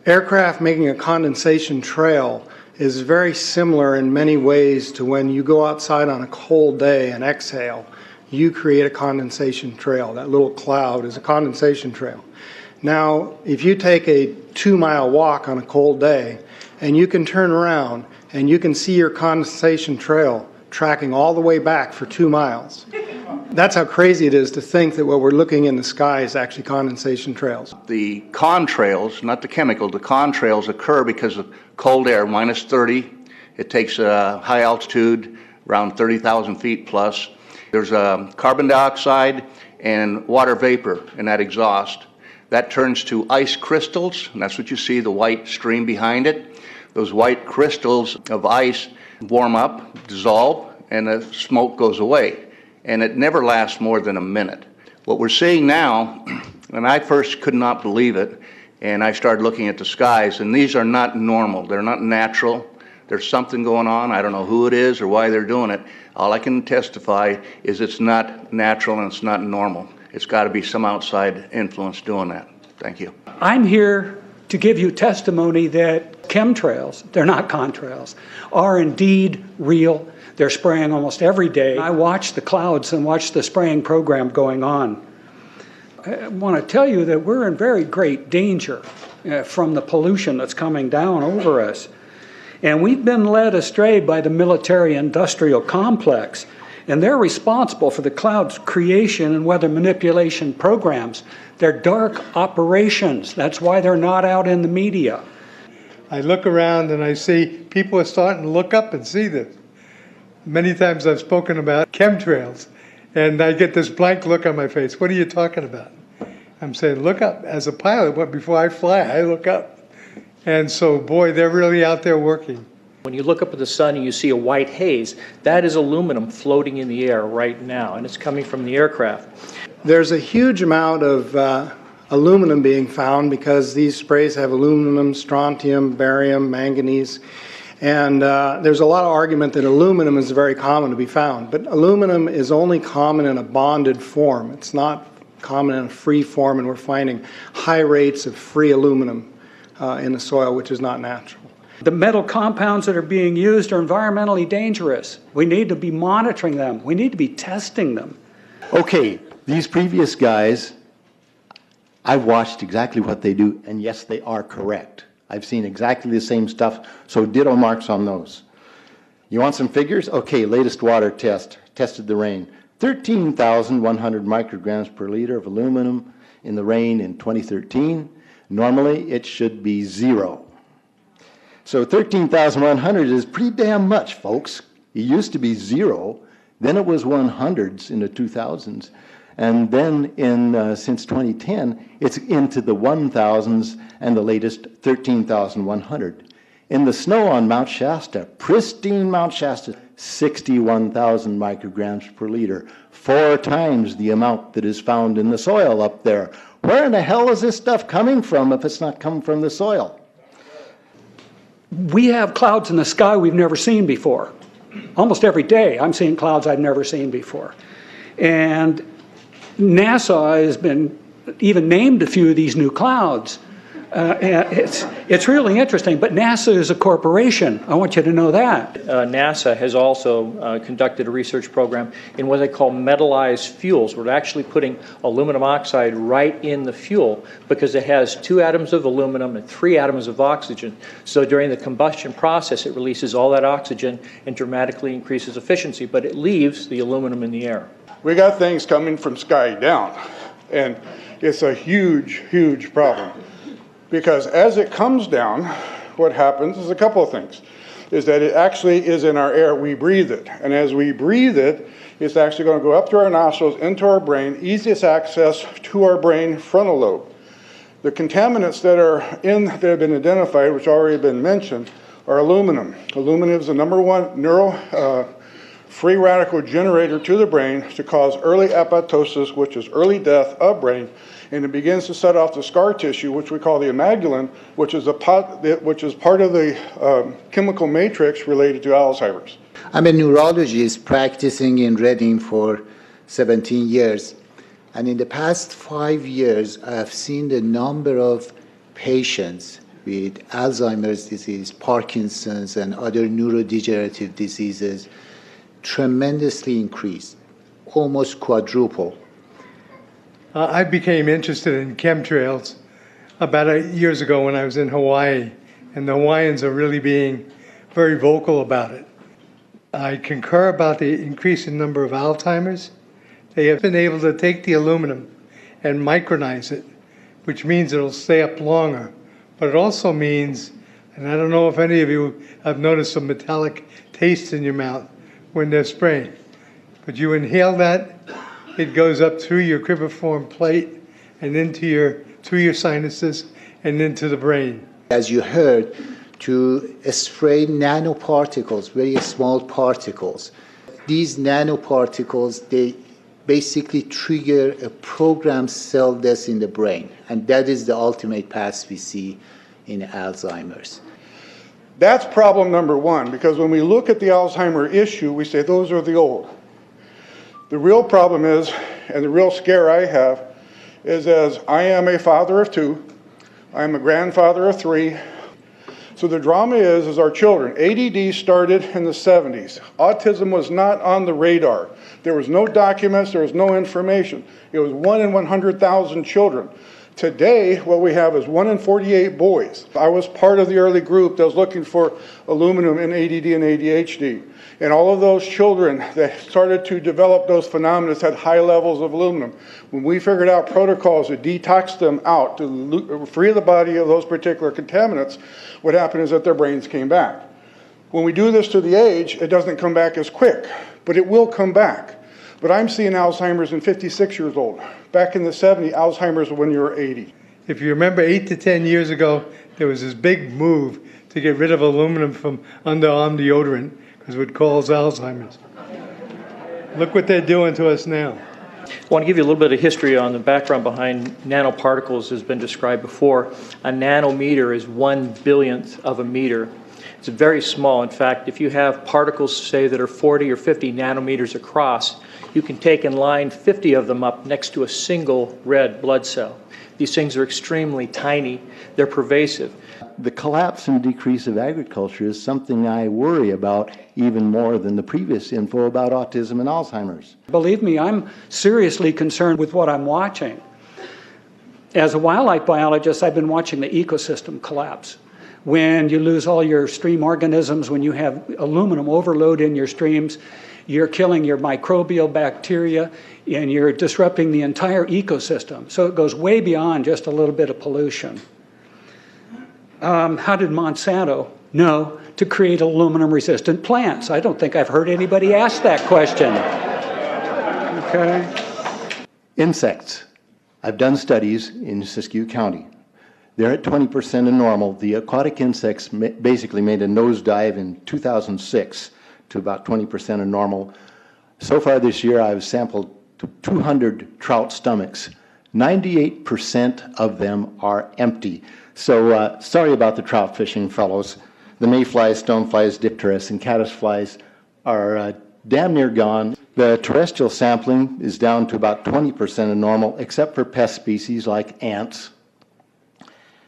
Aircraft making a condensation trail is very similar in many ways to when you go outside on a cold day and exhale. You create a condensation trail. That little cloud is a condensation trail. Now, if you take a 2-mile walk on a cold day and you can turn around and you can see your condensation trail tracking all the way back for 2 miles. That's how crazy it is to think that what we're looking in the sky is actually condensation trails. The contrails, not the chemical, the contrails occur because of cold air, minus 30. It takes high altitude, around 30,000 feet plus. There's carbon dioxide and water vapor in that exhaust. That turns to ice crystals, and that's what you see, the white stream behind it. Those white crystals of ice warm up, dissolve, and the smoke goes away. And it never lasts more than a minute. What we're seeing now, and I first could not believe it, and I started looking at the skies, and these are not normal. They're not natural. There's something going on. I don't know who it is or why they're doing it. All I can testify is it's not natural and it's not normal. It's got to be some outside influence doing that. Thank you. I'm here to give you testimony that chemtrails, they're not contrails, are indeed real. They're spraying almost every day. I watch the clouds and watch the spraying program going on. I want to tell you that we're in very great danger from the pollution that's coming down over us. And we've been led astray by the military-industrial complex, and they're responsible for the cloud's creation and weather manipulation programs. They're dark operations. That's why they're not out in the media. I look around and I see people are starting to look up and see this. Many times I've spoken about chemtrails, and I get this blank look on my face. What are you talking about? I'm saying, look up. As a pilot, before I fly, I look up. And so, boy, they're really out there working. When you look up at the sun and you see a white haze, that is aluminum floating in the air right now, and it's coming from the aircraft. There's a huge amount of aluminum being found because these sprays have aluminum, strontium, barium, manganese. And there's a lot of argument that aluminum is very common to be found. But aluminum is only common in a bonded form. It's not common in a free form, and we're finding high rates of free aluminum in the soil, which is not natural. The metal compounds that are being used are environmentally dangerous. We need to be monitoring them. We need to be testing them. Okay, these previous guys, I've watched exactly what they do, and yes, they are correct. I've seen exactly the same stuff, so ditto marks on those. You want some figures? Okay, latest water test, tested the rain. 13,100 micrograms per liter of aluminum in the rain in 2013. Normally, it should be 0. So 13,100 is pretty damn much, folks. It used to be 0, then it was 100s in the 2000s, and then since 2010, it's into the 1,000s and the latest 13,100. In the snow on Mount Shasta, pristine Mount Shasta, 61,000 micrograms per liter, 4 times the amount that is found in the soil up there. Where in the hell is this stuff coming from if it's not coming from the soil? We have clouds in the sky we've never seen before. Almost every day I'm seeing clouds I've never seen before. And NASA has been even named a few of these new clouds. It's really interesting, but NASA is a corporation. I want you to know that. NASA has also conducted a research program in what they call metallized fuels. We're actually putting aluminum oxide right in the fuel because it has 2 atoms of aluminum and 3 atoms of oxygen. So during the combustion process, it releases all that oxygen and dramatically increases efficiency, but it leaves the aluminum in the air. We got things coming from sky down, and it's a huge, huge problem. Because as it comes down, what happens is a couple of things. Is that it actually is in our air, we breathe it. And as we breathe it, it's actually going to go up through our nostrils, into our brain, easiest access to our brain frontal lobe. The contaminants that have been identified, which already been mentioned, are aluminum. Aluminum is the #1 free radical generator to the brain to cause early apoptosis, which is early death of brain, and it begins to set off the scar tissue, which we call the amygdalin, which is part of the chemical matrix related to Alzheimer's. I'm a neurologist practicing in Reading for 17 years, and in the past 5 years, I have seen the number of patients with Alzheimer's disease, Parkinson's, and other neurodegenerative diseases tremendously increased, almost quadruple. I became interested in chemtrails about 8 years ago when I was in Hawaii, and the Hawaiians are really being very vocal about it. I concur about the increasing number of Alzheimer's. They have been able to take the aluminum and micronize it, which means it'll stay up longer. But it also means, and I don't know if any of you have noticed some metallic taste in your mouth when they're spraying, but you inhale that, it goes up through your cribriform plate and through your sinuses and into the brain. As you heard, to spray nanoparticles, very small particles. These nanoparticles, they basically trigger a programmed cell death in the brain, and that is the ultimate path we see in Alzheimer's. That's problem number one, because when we look at the Alzheimer issue, we say those are the old. The real problem is, and the real scare I have, is as I am a father of 2, I'm a grandfather of 3. So the drama is our children. ADD started in the 70s. Autism was not on the radar. There was no documents, there was no information. It was 1 in 100,000 children. Today, what we have is 1 in 48 boys. I was part of the early group that was looking for aluminum in ADD and ADHD. And all of those children that started to develop those phenomena had high levels of aluminum. When we figured out protocols to detox them out, to free the body of those particular contaminants, what happened is that their brains came back. When we do this to the age, it doesn't come back as quick, but it will come back. But I'm seeing Alzheimer's in 56 years old. Back in the 70s, Alzheimer's when you were 80. If you remember 8 to 10 years ago, there was this big move to get rid of aluminum from underarm deodorant because it would cause Alzheimer's. Look what they're doing to us now. I want to give you a little bit of history on the background behind nanoparticles has been described before. A nanometer is 1/1000th of a meter. It's very small. In fact, if you have particles, say, that are 40 or 50 nanometers across, you can take and line 50 of them up next to a single red blood cell. These things are extremely tiny. They're pervasive. The collapse and decrease of agriculture is something I worry about even more than the previous info about autism and Alzheimer's. Believe me, I'm seriously concerned with what I'm watching. As a wildlife biologist, I've been watching the ecosystem collapse. When you lose all your stream organisms, when you have aluminum overload in your streams, you're killing your microbial bacteria and you're disrupting the entire ecosystem. So it goes way beyond just a little bit of pollution. How did Monsanto know to create aluminum-resistant plants? I don't think I've heard anybody ask that question. Okay. Insects. I've done studies in Siskiyou County. They're at 20% of normal. The aquatic insects basically made a nosedive in 2006 to about 20% of normal. So far this year, I've sampled 200 trout stomachs. 98% of them are empty. So sorry about the trout fishing, fellows. The mayflies, stoneflies, dipterus, and caddisflies are damn near gone. The terrestrial sampling is down to about 20% of normal, except for pest species like ants.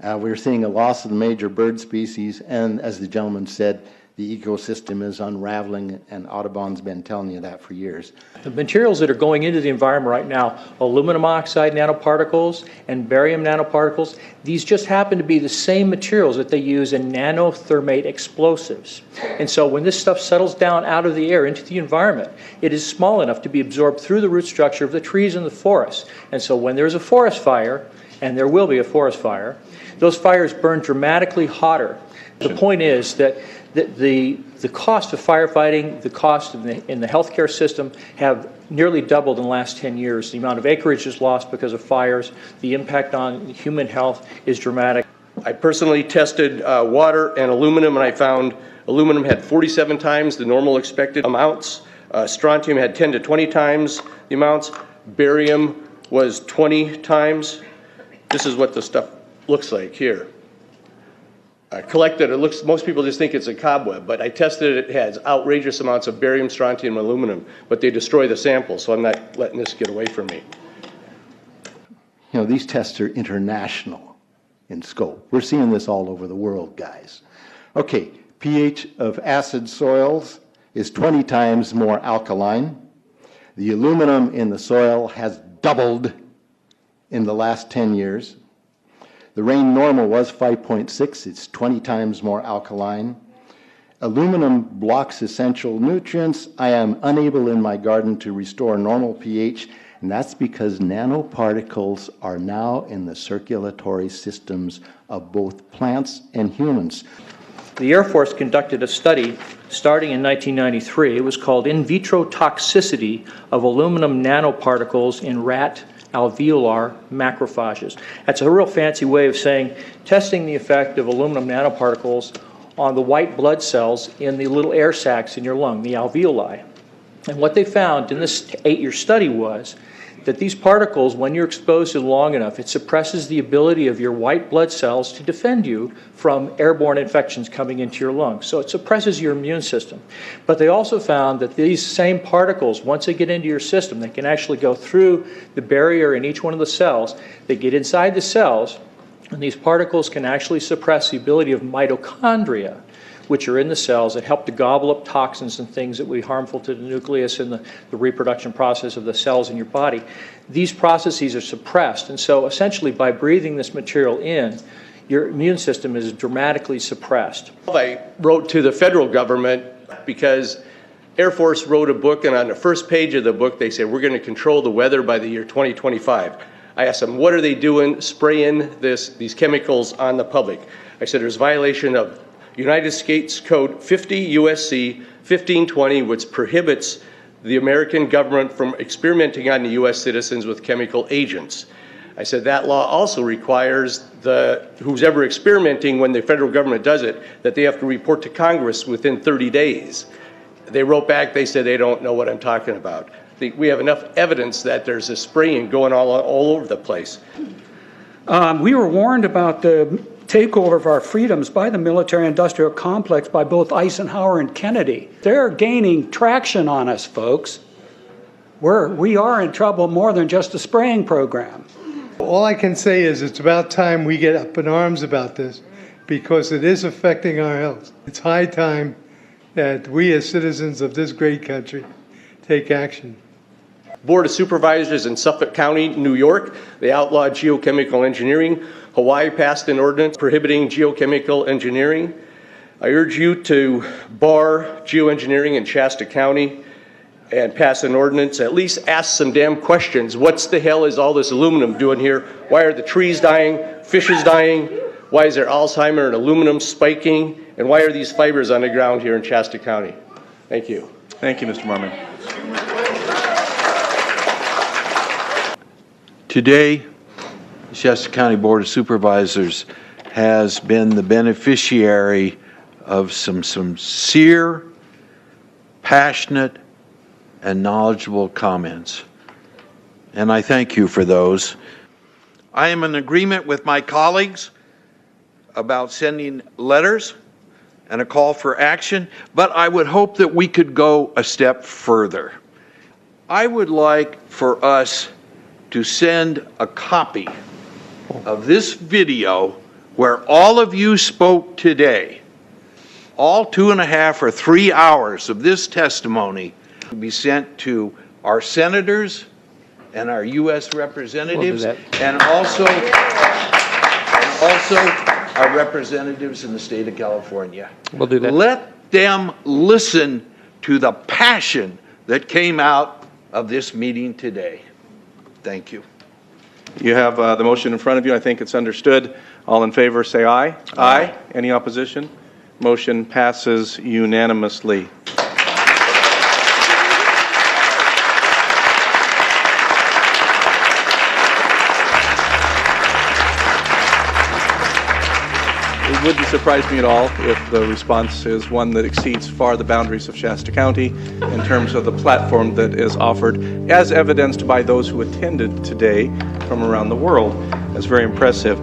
We're seeing a loss of the major bird species, and as the gentleman said, the ecosystem is unraveling, and Audubon's been telling you that for years. The materials that are going into the environment right now, aluminum oxide nanoparticles and barium nanoparticles, these just happen to be the same materials that they use in nanothermate explosives. And so when this stuff settles down out of the air into the environment, it is small enough to be absorbed through the root structure of the trees in the forest. And so when there's a forest fire, and there will be a forest fire, those fires burn dramatically hotter. The point is that the cost of firefighting, the cost in the healthcare system have nearly doubled in the last 10 years. The amount of acreage is lost because of fires. The impact on human health is dramatic. I personally tested water and aluminum, and I found aluminum had 47 times the normal expected amounts. Strontium had 10 to 20 times the amounts. Barium was 20 times. This is what the stuff looks like here. Collected, it looks, most people just think it's a cobweb, but I tested it, it has outrageous amounts of barium, strontium, and aluminum, but they destroy the sample, so I'm not letting this get away from me. You know, these tests are international. in scope. We're seeing this all over the world, guys. Okay, pH of acid soils is 20 times more alkaline. The aluminum in the soil has doubled in the last 10 years. The rain normal was 5.6. It's 20 times more alkaline. Aluminum blocks essential nutrients. I am unable in my garden to restore normal pH, and that's because nanoparticles are now in the circulatory systems of both plants and humans. The Air Force conducted a study starting in 1993. It was called In Vitro Toxicity of Aluminum Nanoparticles in Rat Alveolar Macrophages. That's a real fancy way of saying testing the effect of aluminum nanoparticles on the white blood cells in the little air sacs in your lung, the alveoli. And what they found in this 8-year study was that these particles, when you're exposed to them long enough, it suppresses the ability of your white blood cells to defend you from airborne infections coming into your lungs. So it suppresses your immune system. But they also found that these same particles, once they get into your system, they can actually go through the barrier in each one of the cells. They get inside the cells, and these particles can actually suppress the ability of mitochondria, which are in the cells that help to gobble up toxins and things that would be harmful to the nucleus and the reproduction process of the cells in your body. These processes are suppressed, and so essentially by breathing this material in, your immune system is dramatically suppressed. I wrote to the federal government because Air Force wrote a book, and on the first page of the book they said, we're going to control the weather by the year 2025. I asked them, what are they doing spraying these chemicals on the public? I said, there's violation of United States Code 50 USC 1520, which prohibits the American government from experimenting on the U.S. citizens with chemical agents. I said that law also requires who's ever experimenting, when the federal government does it, that they have to report to Congress within 30 days. They wrote back, they said they don't know what I'm talking about. We have enough evidence that there's a spraying going all over the place. We were warned about the takeover of our freedoms by the military-industrial complex by both Eisenhower and Kennedy. They're gaining traction on us, folks. We are in trouble more than just a spraying program. All I can say is it's about time we get up in arms about this, because it is affecting our health. It's high time that we as citizens of this great country take action. Board of Supervisors in Suffolk County, New York, they outlawed geochemical engineering. Hawaii passed an ordinance prohibiting geochemical engineering. I urge you to bar geoengineering in Shasta County and pass an ordinance. At least ask some damn questions. What the hell is all this aluminum doing here? Why are the trees dying, fishes dying? Why is there Alzheimer and aluminum spiking? And why are these fibers on the ground here in Shasta County? Thank you. Thank you, Mr. Marmon. Today, the Shasta County Board of Supervisors has been the beneficiary of some sincere, passionate, and knowledgeable comments. And I thank you for those. I am in agreement with my colleagues about sending letters and a call for action, but I would hope that we could go a step further. I would like for us to send a copy of this video where all of you spoke today, all 2.5 or 3 hours of this testimony, to be sent to our senators and our U.S. representatives, and also our representatives in the state of California. We'll do that. Let them listen to the passion that came out of this meeting today. Thank you. You have the motion in front of you. I think it's understood. All in favor, say aye. Aye. Any opposition? Motion passes unanimously. It wouldn't surprise me at all if the response is one that exceeds far the boundaries of Shasta County in terms of the platform that is offered, as evidenced by those who attended today from around the world. That's very impressive.